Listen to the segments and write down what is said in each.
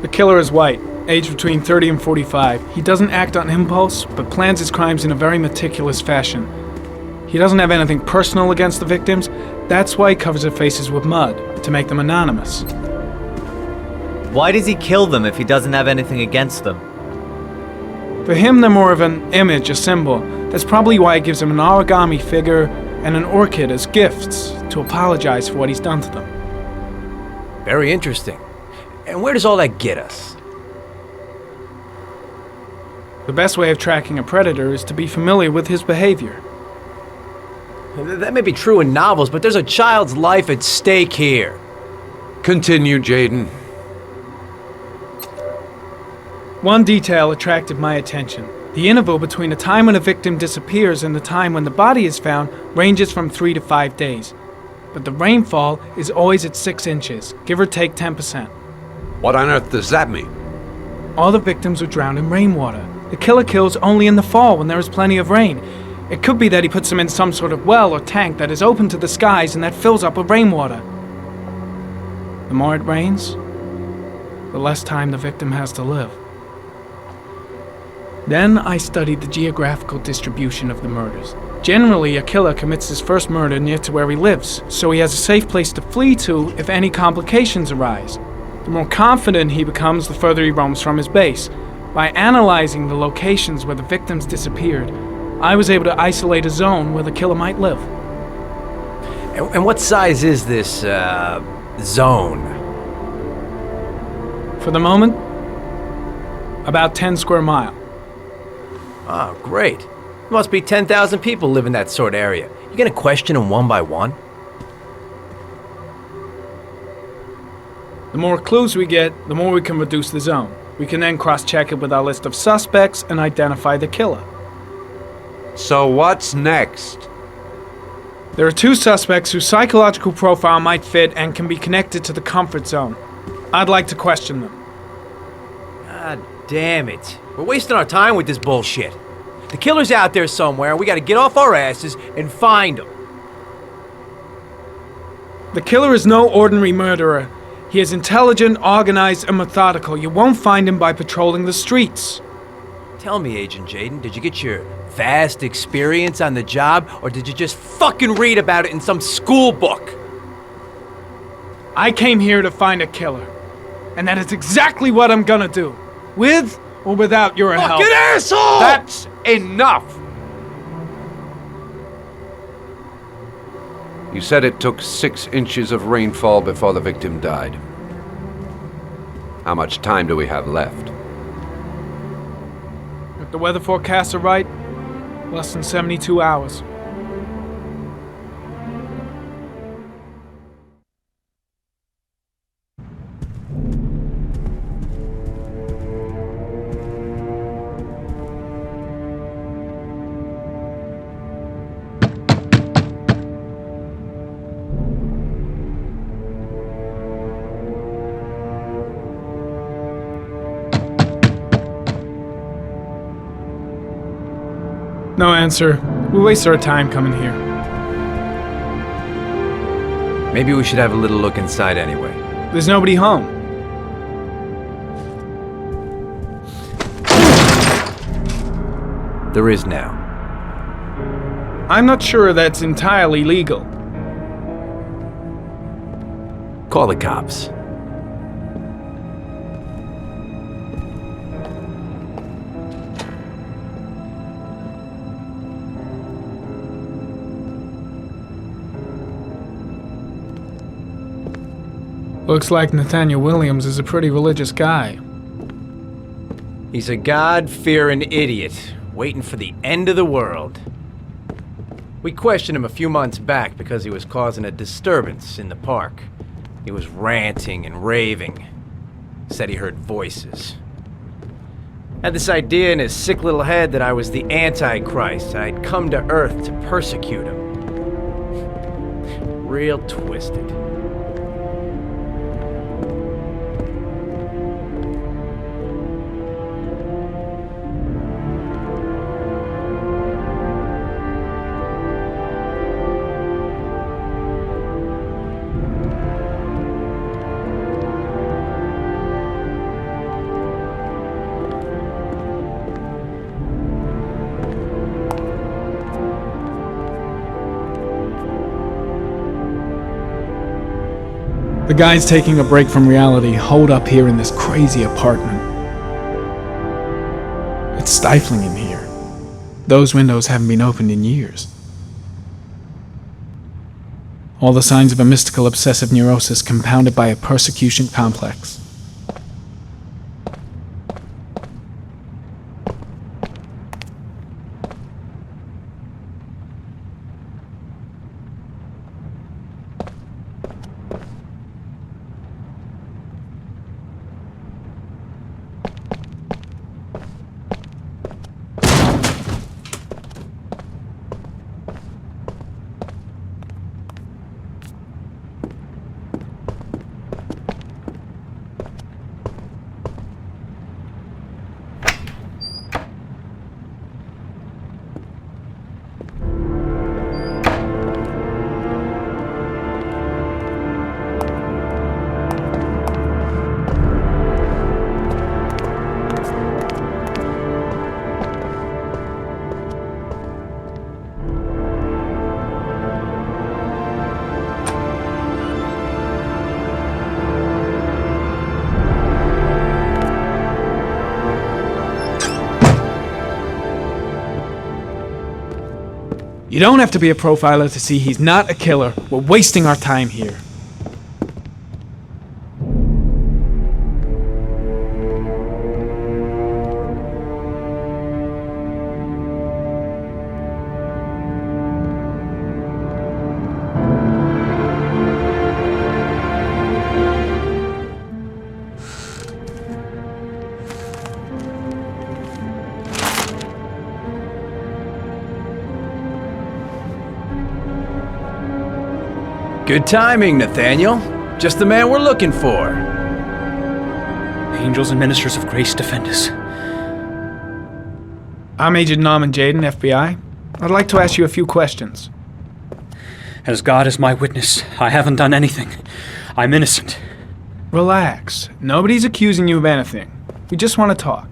The killer is white, aged between 30 and 45. He doesn't act on impulse, but plans his crimes in a very meticulous fashion. He doesn't have anything personal against the victims. That's why he covers their faces with mud, to make them anonymous. Why does he kill them if he doesn't have anything against them? For him, they're more of an image, a symbol. That's probably why he gives them an origami figure and an orchid as gifts to apologize for what he's done to them. Very interesting. And where does all that get us? The best way of tracking a predator is to be familiar with his behavior. That may be true in novels, but there's a child's life at stake here. Continue, Jaden. One detail attracted my attention. The interval between the time when a victim disappears and the time when the body is found ranges from 3 to 5 days. But the rainfall is always at 6 inches, give or take 10%. What on earth does that mean? All the victims were drowned in rainwater. The killer kills only in the fall when there is plenty of rain. It could be that he puts them in some sort of well or tank that is open to the skies and that fills up with rainwater. The more it rains, the less time the victim has to live. Then I studied the geographical distribution of the murders. Generally, a killer commits his first murder near to where he lives, so he has a safe place to flee to if any complications arise. The more confident he becomes, the further he roams from his base. By analyzing the locations where the victims disappeared, I was able to isolate a zone where the killer might live. And what size is this, zone? For the moment, about 10 square miles. Oh, great. Must be 10,000 people live in that sort of area. You gonna question them one by one? The more clues we get, the more we can reduce the zone. We can then cross-check it with our list of suspects and identify the killer. So what's next? There are 2 suspects whose psychological profile might fit and can be connected to the comfort zone. I'd like to question them. God damn it. We're wasting our time with this bullshit. The killer's out there somewhere, and we gotta get off our asses and find him. The killer is no ordinary murderer. He is intelligent, organized, and methodical. You won't find him by patrolling the streets. Tell me, Agent Jaden, did you get your vast experience on the job, or did you just fucking read about it in some school book? I came here to find a killer. And that is exactly what I'm gonna do. With or without your help. Fucking asshole! That's enough! You said it took 6 inches of rainfall before the victim died. How much time do we have left? If the weather forecasts are right, less than 72 hours. No answer. We waste our time coming here. Maybe we should have a little look inside anyway. There's nobody home. There is now. I'm not sure that's entirely legal. Call the cops. Looks like Nathaniel Williams is a pretty religious guy. He's a God-fearing idiot, waiting for the end of the world. We questioned him a few months back because he was causing a disturbance in the park. He was ranting and raving. Said he heard voices. Had this idea in his sick little head that I was the Antichrist. I'd come to Earth to persecute him. Real twisted. The guys taking a break from reality holed up here in this crazy apartment. It's stifling in here. Those windows haven't been opened in years. All the signs of a mystical obsessive neurosis compounded by a persecution complex. You don't have to be a profiler to see he's not a killer. We're wasting our time here. Good timing, Nathaniel. Just the man we're looking for. Angels and ministers of grace defend us. I'm Agent Norman Jaden, FBI. I'd like to ask you a few questions. As God is my witness, I haven't done anything. I'm innocent. Relax. Nobody's accusing you of anything. We just want to talk.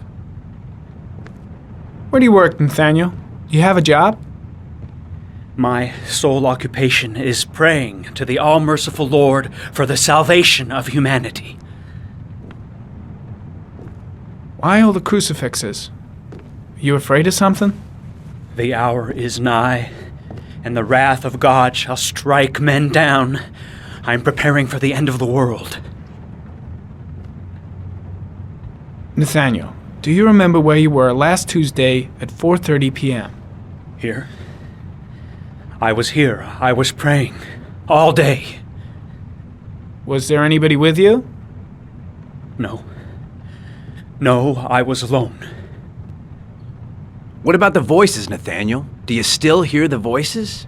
Where do you work, Nathaniel? Do you have a job? My sole occupation is praying to the all-merciful Lord for the salvation of humanity. Why all the crucifixes? Are you afraid of something? The hour is nigh, and the wrath of God shall strike men down. I'm preparing for the end of the world. Nathaniel, do you remember where you were last Tuesday at 4:30 p.m.? Here? I was here. I was praying. All day. Was there anybody with you? No. No, I was alone. What about the voices, Nathaniel? Do you still hear the voices?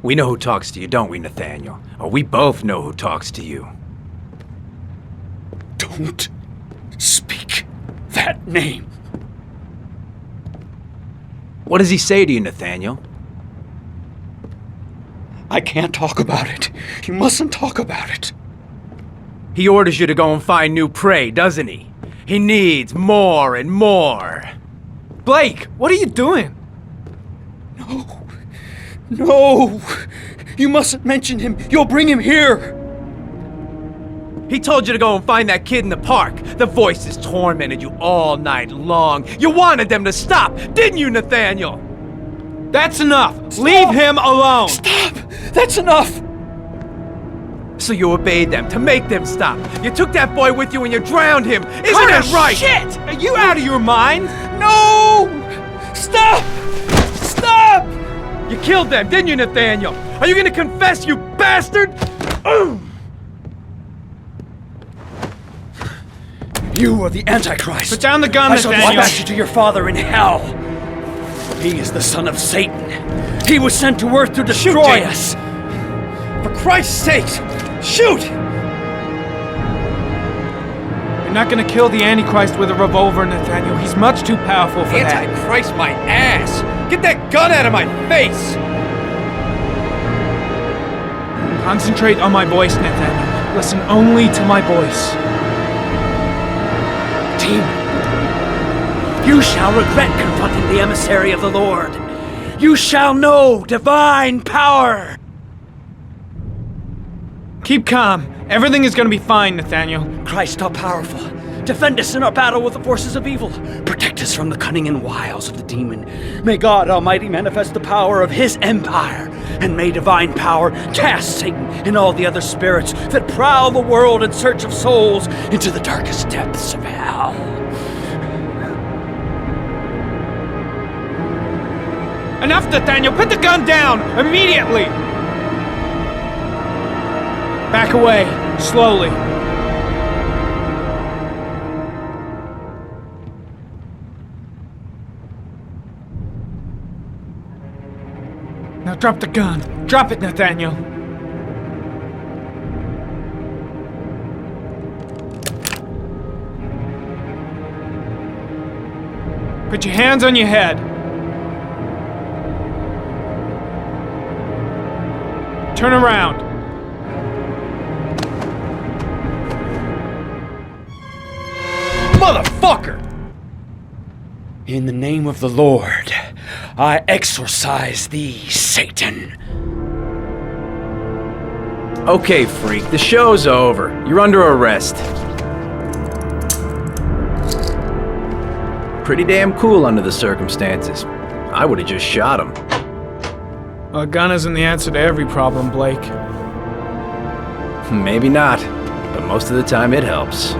We know who talks to you, don't we, Nathaniel? Or we both know who talks to you. Don't speak that name. What does he say to you, Nathaniel? I can't talk about it. You mustn't talk about it. He orders you to go and find new prey, doesn't he? He needs more and more. Blake, what are you doing? No. No. You mustn't mention him. You'll bring him here. He told you to go and find that kid in the park. The voices tormented you all night long. You wanted them to stop, didn't you, Nathaniel? That's enough! Stop. Leave him alone! Stop! That's enough! So you obeyed them to make them stop. You took that boy with you and you drowned him. Isn't that right? Shit! Are you out of your mind? No! Stop! Stop! You killed them, didn't you, Nathaniel? Are you gonna confess, you bastard? You are the Antichrist. Put down the gun, I shall Nathaniel. dispatch you to your father in hell. He is the son of Satan. He was sent to earth to destroy us. For Christ's sake, shoot! You're not gonna kill the Antichrist with a revolver, Nathaniel. He's much too powerful for that. Antichrist my ass! Get that gun out of my face! Concentrate on my voice, Nathaniel. Listen only to my voice. You shall regret confronting the emissary of the Lord. You shall know divine power. Keep calm. Everything is gonna be fine, Nathaniel. Christ all-powerful, defend us in our battle with the forces of evil. Protect us from the cunning and wiles of the demon. May God Almighty manifest the power of his empire, and may divine power cast Satan and all the other spirits that prowl the world in search of souls into the darkest depths of hell. Enough, Nathaniel! Put the gun down! Immediately! Back away, slowly. Now drop the gun. Drop it, Nathaniel. Put your hands on your head. Turn around. Motherfucker! In the name of the Lord, I exorcise thee, Satan. Okay, freak, the show's over. You're under arrest. Pretty damn cool under the circumstances. I would've just shot him. A gun isn't the answer to every problem, Blake. Maybe not, but most of the time it helps.